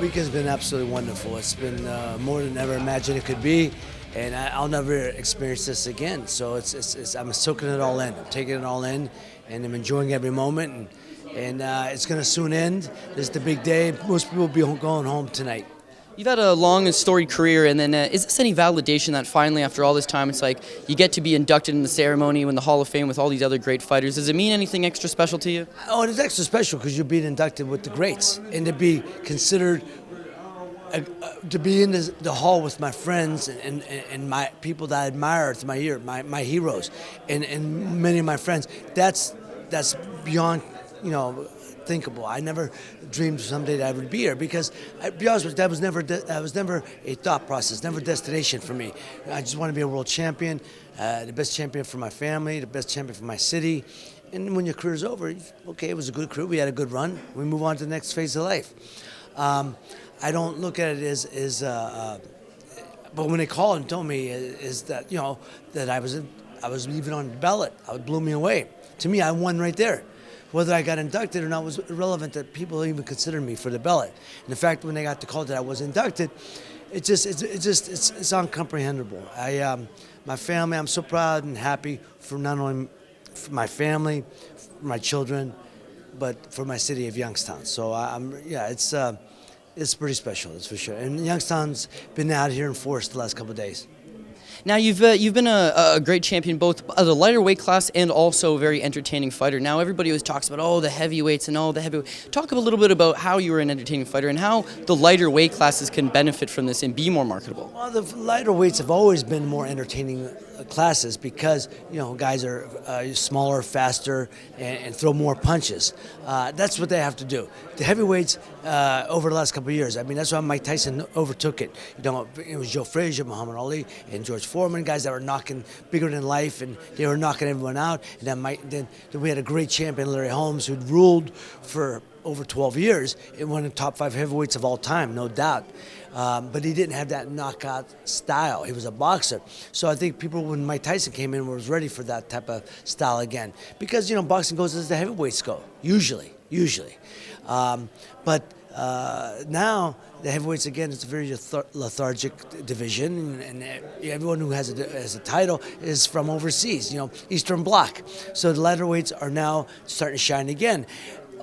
Weekend's been absolutely wonderful. It's been more than ever imagined it could be, and I'll never experience this again. So I'm soaking it all in. I'm taking it all in, and I'm enjoying every moment. And it's going to soon end. This is the big day. Most people will be going home tonight. You've had a long and storied career, and then is this any validation that finally, after all this time, it's like you get to be inducted in the ceremony in the Hall of Fame with all these other great fighters? Does it mean anything extra special to you? Oh, it's extra special because you're being inducted with the greats, and to be considered, to be in the hall with my friends and my people that I admire through my year, my heroes, and many of my friends. That's beyond, thinkable. I never dreamed someday that I would be here because, to be honest with you, that was never a thought process, never a destination for me. I just want to be a world champion, the best champion for my family, the best champion for my city. And when your career's over, okay, it was a good career. We had a good run. We move on to the next phase of life. I don't look at it as but when they called and told me is that that I was even on the ballot, it blew me away. To me, I won right there. Whether I got inducted or not was irrelevant. That people even considered me for the ballot. And the fact when they got the call that I was inducted, it's incomprehensible. My family, I'm so proud and happy for not only for my family, for my children, but for my city of Youngstown. So it's pretty special, that's for sure. And Youngstown's been out here in force the last couple of days. Now, you've been a great champion both of the lighter weight class and also a very entertaining fighter. Now, everybody always talks about, the heavyweights and all the heavyweights. Talk a little bit about how you were an entertaining fighter and how the lighter weight classes can benefit from this and be more marketable. Well, the lighter weights have always been more entertaining classes because, guys are smaller, faster, and throw more punches. That's what they have to do. The heavyweights, over the last couple of years, that's why Mike Tyson overtook it. It was Joe Frazier, Muhammad Ali, and George Foreman, guys that were knocking bigger than life, and they were knocking everyone out. And then we had a great champion, Larry Holmes, who'd ruled for over 12 years and one of the top 5 heavyweights of all time, no doubt. But he didn't have that knockout style. He was a boxer. So I think people, when Mike Tyson came in, was ready for that type of style again. Because, boxing goes as the heavyweights go, usually. But now the heavyweights, again, it's a very lethargic division, and everyone who has a title is from overseas, Eastern Bloc. So the lighter weights are now starting to shine again.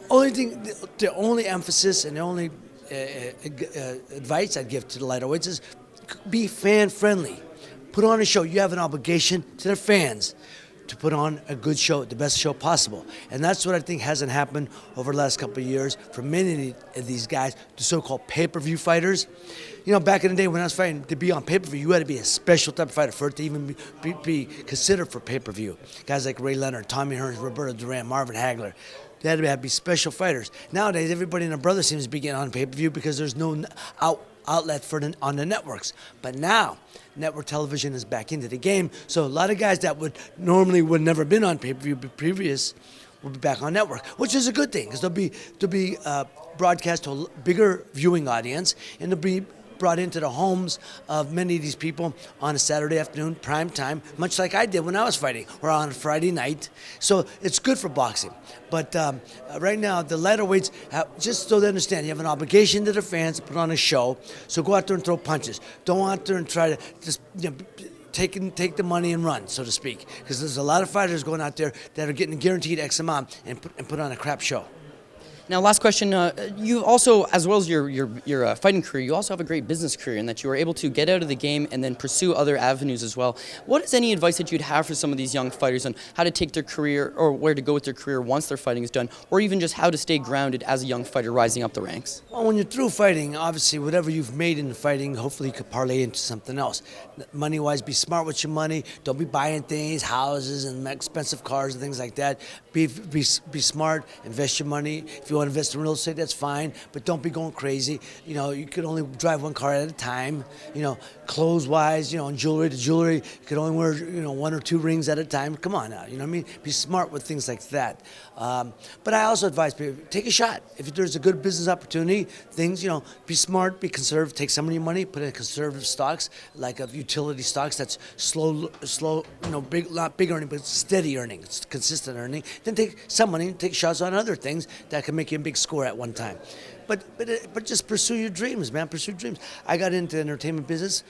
The only emphasis and the only advice I'd give to the lighter weights is be fan friendly. Put on a show. You have an obligation to their fans to put on a good show, the best show possible. And that's what I think hasn't happened over the last couple of years for many of these guys, the so-called pay-per-view fighters. Back in the day when I was fighting, to be on pay-per-view, you had to be a special type of fighter for it to even be considered for pay-per-view. Guys like Ray Leonard, Tommy Hearns, Roberto Duran, Marvin Hagler. They had to be special fighters. Nowadays, everybody and their brother seems to be getting on pay-per-view because there's no outlet on the networks. But now, network television is back into the game. So a lot of guys that would never been on pay-per-view previous will be back on network, which is a good thing because they'll be broadcast to a bigger viewing audience, and they'll be brought into the homes of many of these people on a Saturday afternoon, prime time, much like I did when I was fighting, or on a Friday night. So it's good for boxing. But right now, the lighter weights, just so they understand, you have an obligation to the fans to put on a show. So go out there and throw punches. Don't go out there and try to just take the money and run, so to speak. Because there's a lot of fighters going out there that are getting guaranteed X amount and put on a crap show. Now, last question. You also, as well as your fighting career, you also have a great business career in that you were able to get out of the game and then pursue other avenues as well. What is any advice that you'd have for some of these young fighters on how to take their career or where to go with their career once their fighting is done, or even just how to stay grounded as a young fighter rising up the ranks? Well, when you're through fighting, obviously, whatever you've made in the fighting, hopefully you could parlay into something else. Money-wise, be smart with your money. Don't be buying things, houses, and expensive cars and things like that. Be smart. Invest your money. If you want to invest in real estate, that's fine, but don't be going crazy. You could only drive one car at a time. Clothes-wise, and jewelry to jewelry, you could only wear, 1 or 2 rings at a time. Come on now, Be smart with things like that. But I also advise people, take a shot. If there's a good business opportunity, be smart, be conservative, take some of your money, put it in conservative stocks, like utility stocks that's slow, not big earning, but steady earning, it's consistent earning. Then take some money and take shots on other things that can make making a big score at one time. But just pursue your dreams, man. Pursue your dreams. I got into the entertainment business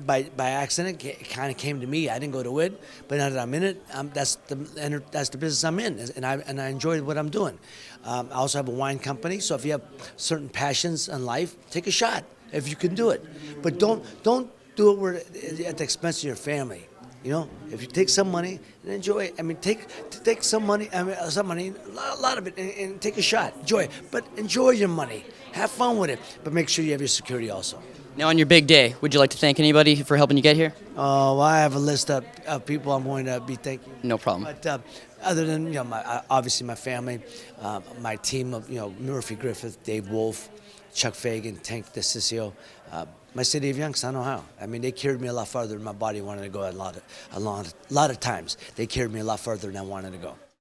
by accident. It kind of came to me. I didn't go to it, but now that I'm in it, that's the business I'm in, and I enjoy what I'm doing. I also have a wine company. So if you have certain passions in life, take a shot if you can do it. But don't do it at the expense of your family. You know, if you take some money and enjoy it, I mean, take some money, a lot of it, and take a shot. Enjoy it, but enjoy your money. Have fun with it, but make sure you have your security also. Now, on your big day, would you like to thank anybody for helping you get here? Oh, well, I have a list of people I'm going to be thanking. No problem. But other than obviously my family, my team of Murphy Griffith, Dave Wolf, Chuck Fagan, Tank DeCiccio, my city of Youngstown, Ohio. I mean, they carried me a lot farther than my body wanted to go a lot of times. They carried me a lot farther than I wanted to go.